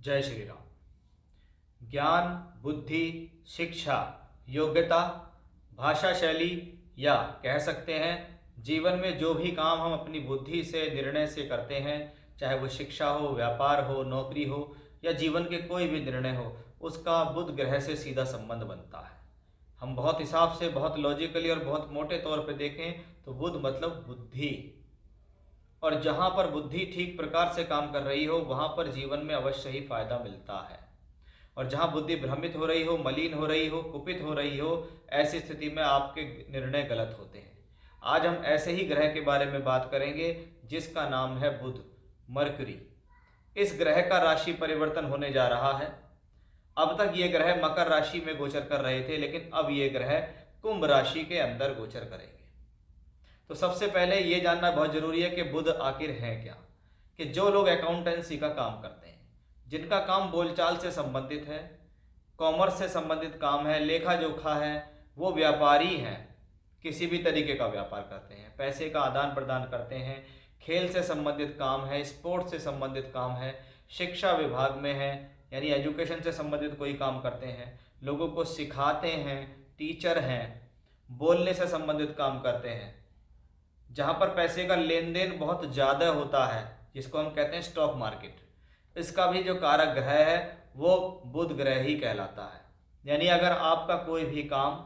जय श्री राम। ज्ञान, बुद्धि, शिक्षा, योग्यता, भाषा शैली या कह सकते हैं जीवन में जो भी काम हम अपनी बुद्धि से निर्णय से करते हैं, चाहे वो शिक्षा हो, व्यापार हो, नौकरी हो या जीवन के कोई भी निर्णय हो, उसका बुध ग्रह से सीधा संबंध बनता है। हम बहुत हिसाब से, बहुत लॉजिकली और बहुत मोटे तौर पे देखें तो बुध मतलब बुद्धि, और जहाँ पर बुद्धि ठीक प्रकार से काम कर रही हो वहाँ पर जीवन में अवश्य ही फायदा मिलता है। और जहाँ बुद्धि भ्रमित हो रही हो, मलिन हो रही हो, कुपित हो रही हो, ऐसी स्थिति में आपके निर्णय गलत होते हैं। आज हम ऐसे ही ग्रह के बारे में बात करेंगे जिसका नाम है बुध, मरकरी। इस ग्रह का राशि परिवर्तन होने जा रहा है। अब तक ये ग्रह मकर राशि में गोचर कर रहे थे, लेकिन अब ये ग्रह कुंभ राशि के अंदर गोचर करेंगे। तो सबसे पहले ये जानना बहुत जरूरी है कि बुध आखिर है क्या। कि जो लोग अकाउंटेंसी का काम करते हैं, जिनका काम बोलचाल से संबंधित है, कॉमर्स से संबंधित काम है, लेखा जोखा है, वो व्यापारी हैं, किसी भी तरीके का व्यापार करते हैं, पैसे का आदान प्रदान करते हैं, खेल से संबंधित काम है, स्पोर्ट्स से संबंधित काम है, शिक्षा विभाग में है यानी एजुकेशन से संबंधित कोई काम करते हैं, लोगों को सिखाते हैं, टीचर हैं, बोलने से संबंधित काम करते हैं, जहाँ पर पैसे का लेन देन बहुत ज़्यादा होता है, जिसको हम कहते हैं स्टॉक मार्केट, इसका भी जो कारक ग्रह है वो बुध ग्रह ही कहलाता है। यानी अगर आपका कोई भी काम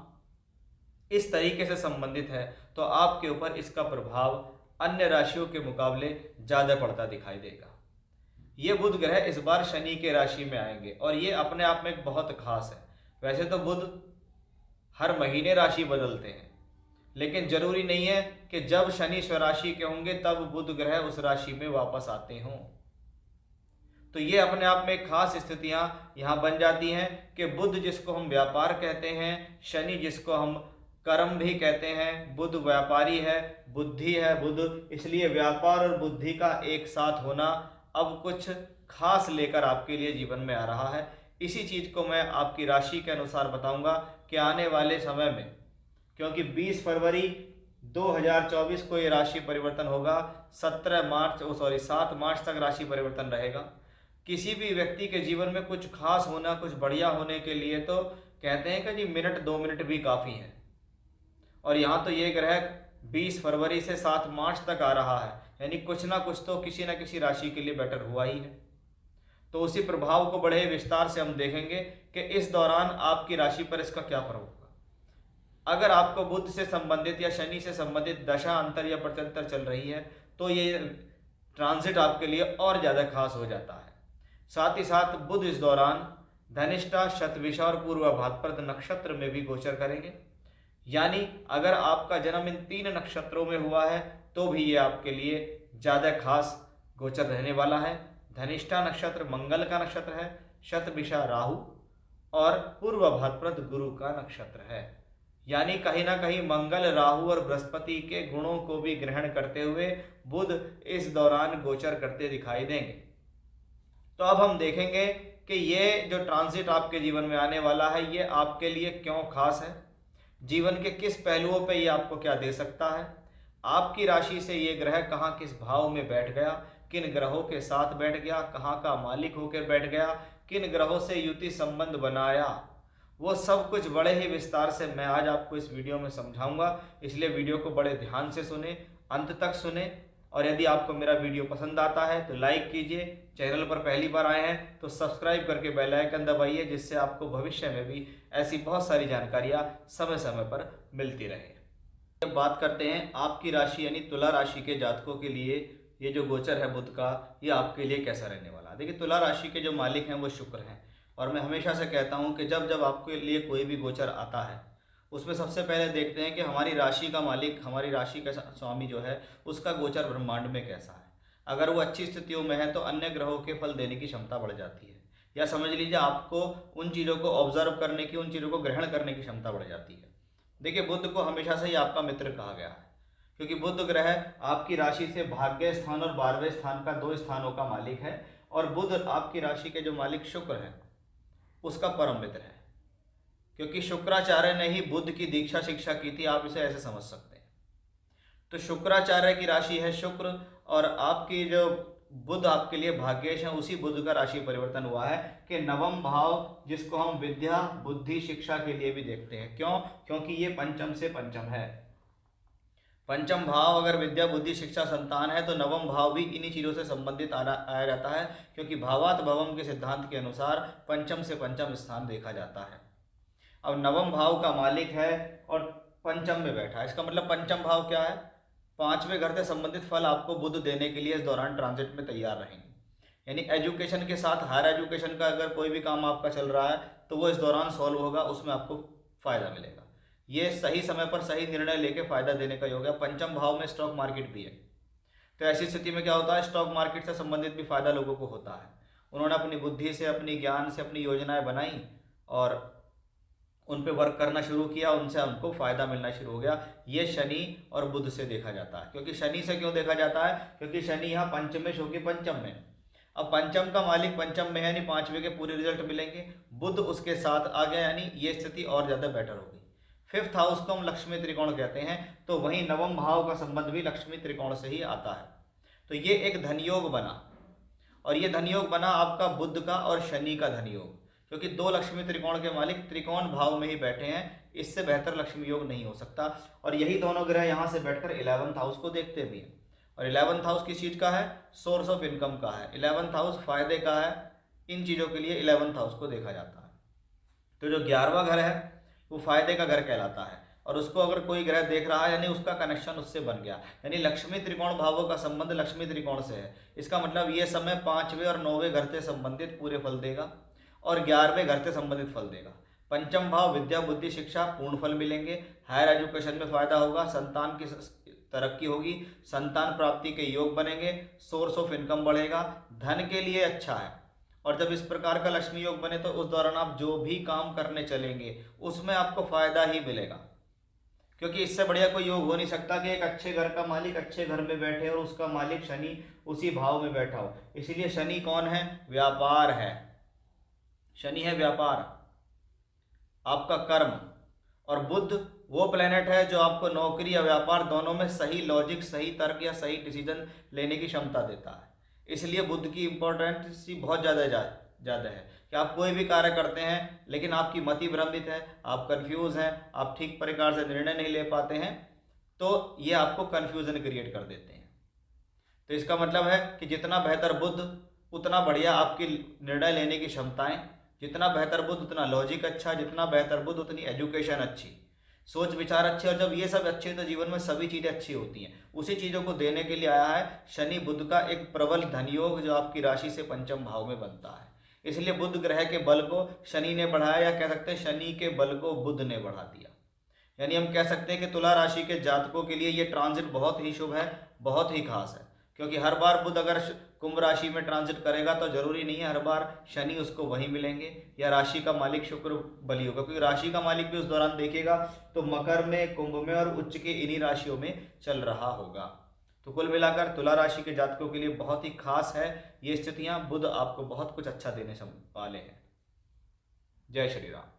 इस तरीके से संबंधित है तो आपके ऊपर इसका प्रभाव अन्य राशियों के मुकाबले ज़्यादा पड़ता दिखाई देगा। ये बुध ग्रह इस बार शनि के राशि में आएंगे और ये अपने आप में बहुत खास है। वैसे तो बुध हर महीने राशि बदलते हैं, लेकिन जरूरी नहीं है कि जब शनि स्वराशि के होंगे तब बुध ग्रह उस राशि में वापस आते हों। तो ये अपने आप में खास स्थितियां यहाँ बन जाती हैं कि बुध जिसको हम व्यापार कहते हैं, शनि जिसको हम कर्म भी कहते हैं, बुध व्यापारी है, बुद्धि है बुध, इसलिए व्यापार और बुद्धि का एक साथ होना अब कुछ खास लेकर आपके लिए जीवन में आ रहा है। इसी चीज़ को मैं आपकी राशि के अनुसार बताऊंगा कि आने वाले समय में, क्योंकि 20 फरवरी 2024 को ये राशि परिवर्तन होगा, 7 मार्च तक राशि परिवर्तन रहेगा। किसी भी व्यक्ति के जीवन में कुछ खास होना, कुछ बढ़िया होने के लिए तो कहते हैं कि जी मिनट 2 मिनट भी काफ़ी हैं, और यहाँ तो ये ग्रह 20 फरवरी से 7 मार्च तक आ रहा है, यानी कुछ ना कुछ तो किसी न किसी राशि के लिए बेटर हुआ ही है। तो उसी प्रभाव को बड़े विस्तार से हम देखेंगे कि इस दौरान आपकी राशि पर इसका क्या प्रभाव होगा। अगर आपको बुध से संबंधित या शनि से संबंधित दशा अंतर या प्रत्यंतर चल रही है तो ये ट्रांजिट आपके लिए और ज़्यादा खास हो जाता है। साथ ही साथ बुध इस दौरान धनिष्ठा, शतभिषा और पूर्व भाद्रपद नक्षत्र में भी गोचर करेंगे। यानी अगर आपका जन्म इन 3 नक्षत्रों में हुआ है तो भी ये आपके लिए ज़्यादा खास गोचर रहने वाला है। धनिष्ठा नक्षत्र मंगल का नक्षत्र है, शतभिषा राहु और पूर्व भाद्रपद गुरु का नक्षत्र है। यानी कहीं ना कहीं मंगल, राहु और बृहस्पति के गुणों को भी ग्रहण करते हुए बुध इस दौरान गोचर करते दिखाई देंगे। तो अब हम देखेंगे कि ये जो ट्रांजिट आपके जीवन में आने वाला है ये आपके लिए क्यों खास है, जीवन के किस पहलुओं पे ये आपको क्या दे सकता है, आपकी राशि से ये ग्रह कहाँ किस भाव में बैठ गया, किन ग्रहों के साथ बैठ गया, कहाँ का मालिक होकर बैठ गया, किन ग्रहों से युति संबंध बनाया, वो सब कुछ बड़े ही विस्तार से मैं आज आपको इस वीडियो में समझाऊंगा। इसलिए वीडियो को बड़े ध्यान से सुने, अंत तक सुने, और यदि आपको मेरा वीडियो पसंद आता है तो लाइक कीजिए, चैनल पर पहली बार आए हैं तो सब्सक्राइब करके बेल आइकन दबाइए, जिससे आपको भविष्य में भी ऐसी बहुत सारी जानकारियाँ समय समय पर मिलती रहे। अब बात करते हैं आपकी राशि यानी तुला राशि के जातकों के लिए ये जो गोचर है बुध का, ये आपके लिए कैसा रहने वाला है। देखिए, तुला राशि के जो मालिक हैं वो शुक्र हैं, और मैं हमेशा से कहता हूँ कि जब जब आपके लिए कोई भी गोचर आता है उसमें सबसे पहले देखते हैं कि हमारी राशि का मालिक, हमारी राशि का स्वामी जो है उसका गोचर ब्रह्मांड में कैसा है। अगर वो अच्छी स्थितियों में है तो अन्य ग्रहों के फल देने की क्षमता बढ़ जाती है, या समझ लीजिए आपको उन चीज़ों को ऑब्जर्व करने की, उन चीज़ों को ग्रहण करने की क्षमता बढ़ जाती है। देखिए, बुध को हमेशा से ही आपका मित्र कहा गया है, क्योंकि बुध ग्रह आपकी राशि से भाग्य स्थान और 12वें स्थान का 2 स्थानों का मालिक है, और बुध आपकी राशि के जो मालिक शुक्र है उसका परम मित्र है, क्योंकि शुक्राचार्य ने ही बुध की दीक्षा शिक्षा की थी, आप इसे ऐसे समझ सकते हैं। तो शुक्राचार्य की राशि है शुक्र, और आपकी जो बुध आपके लिए भाग्येश है, उसी बुध का राशि परिवर्तन हुआ है कि नवम भाव, जिसको हम विद्या बुद्धि शिक्षा के लिए भी देखते हैं। क्यों? क्योंकि ये पंचम से पंचम है। पंचम भाव अगर विद्या बुद्धि शिक्षा संतान है तो नवम भाव भी इन्हीं चीज़ों से संबंधित आया जाता है, क्योंकि भावात भवम के सिद्धांत के अनुसार पंचम से पंचम स्थान देखा जाता है। अब नवम भाव का मालिक है और पंचम में बैठा है, इसका मतलब पंचम भाव क्या है? पांचवें घर से संबंधित फल आपको बुध देने के लिए इस दौरान ट्रांजिट में तैयार रहेंगे। यानी एजुकेशन के साथ हायर एजुकेशन का अगर कोई भी काम आपका चल रहा है तो वो इस दौरान सॉल्व होगा, उसमें आपको फायदा मिलेगा। ये सही समय पर सही निर्णय लेके फायदा देने का योग है। पंचम भाव में स्टॉक मार्केट भी है, तो ऐसी स्थिति में क्या होता है, स्टॉक मार्केट से संबंधित भी फायदा लोगों को होता है। उन्होंने अपनी बुद्धि से, अपनी ज्ञान से अपनी योजनाएं बनाई और उन पे वर्क करना शुरू किया, उनसे उनको फायदा मिलना शुरू हो गया। ये शनि और बुध से देखा जाता है। क्योंकि शनि से क्यों देखा जाता है? क्योंकि शनि यहाँ पंचमेश होगी पंचम में। अब पंचम का मालिक पंचम में है, यानी पांचवे के पूरे रिजल्ट मिलेंगे। बुध उसके साथ आ गया, यानी ये स्थिति और ज्यादा बेटर होगी। फिफ्थ हाउस को हम लक्ष्मी त्रिकोण कहते हैं, तो वहीं नवम भाव का संबंध भी लक्ष्मी त्रिकोण से ही आता है। तो ये एक धनयोग बना, और ये धनयोग बना आपका बुध का और शनि का धनयोग, क्योंकि दो लक्ष्मी त्रिकोण के मालिक त्रिकोण भाव में ही बैठे हैं। इससे बेहतर लक्ष्मी योग नहीं हो सकता। और यही दोनों ग्रह यहाँ से बैठकर 11th हाउस को देखते भी हैं। और 11th हाउस किस चीज़ का है? सोर्स ऑफ इनकम का है। 11th हाउस फायदे का है। इन चीज़ों के लिए 11th हाउस को देखा जाता है। तो जो 11वां घर है वो फायदे का घर कहलाता है, और उसको अगर कोई ग्रह देख रहा है यानी उसका कनेक्शन उससे बन गया, यानी लक्ष्मी त्रिकोण भावों का संबंध लक्ष्मी त्रिकोण से है। इसका मतलब ये समय पांचवें और नौवें घर से संबंधित पूरे फल देगा और 11वें घर से संबंधित फल देगा। पंचम भाव विद्या बुद्धि शिक्षा पूर्ण फल मिलेंगे, हायर एजुकेशन में फायदा होगा, संतान की तरक्की होगी, संतान प्राप्ति के योग बनेंगे, सोर्स ऑफ इनकम बढ़ेगा, धन के लिए अच्छा है। और जब इस प्रकार का लक्ष्मी योग बने तो उस दौरान आप जो भी काम करने चलेंगे उसमें आपको फायदा ही मिलेगा, क्योंकि इससे बढ़िया कोई योग हो नहीं सकता कि एक अच्छे घर का मालिक अच्छे घर में बैठे और उसका मालिक शनि उसी भाव में बैठा हो। इसीलिए शनि कौन है? व्यापार है। शनि है व्यापार, आपका कर्म। और बुध वो प्लेनेट है जो आपको नौकरी या व्यापार दोनों में सही लॉजिक, सही तर्क या सही डिसीजन लेने की क्षमता देता है। इसलिए बुध की इंपॉर्टेंस बहुत ज़्यादा है कि आप कोई भी कार्य करते हैं लेकिन आपकी मति भ्रमित है, आप कंफ्यूज हैं, आप ठीक प्रकार से निर्णय नहीं ले पाते हैं, तो ये आपको कंफ्यूजन क्रिएट कर देते हैं। तो इसका मतलब है कि जितना बेहतर बुध उतना बढ़िया आपकी निर्णय लेने की क्षमताएं, जितना बेहतर बुध उतना लॉजिक अच्छा, जितना बेहतर बुध उतनी एजुकेशन अच्छी, सोच विचार अच्छे। और जब ये सब अच्छे तो जीवन में सभी चीज़ें अच्छी होती हैं। उसी चीज़ों को देने के लिए आया है शनि बुध का एक प्रबल धनयोग जो आपकी राशि से पंचम भाव में बनता है। इसलिए बुध ग्रह के बल को शनि ने बढ़ाया, या कह सकते हैं शनि के बल को बुध ने बढ़ा दिया। यानी हम कह सकते हैं कि तुला राशि के जातकों के लिए ये ट्रांजिट बहुत ही शुभ है, बहुत ही खास है। क्योंकि हर बार बुध अगर कुंभ राशि में ट्रांजिट करेगा तो जरूरी नहीं है हर बार शनि उसको वहीं मिलेंगे या राशि का मालिक शुक्र बली होगा, क्योंकि राशि का मालिक भी उस दौरान देखेगा तो मकर में, कुंभ में और उच्च के इन्हीं राशियों में चल रहा होगा। तो कुल मिलाकर तुला राशि के जातकों के लिए बहुत ही खास है ये स्थितियां। बुध आपको बहुत कुछ अच्छा देने वाले हैं। जय श्री राम।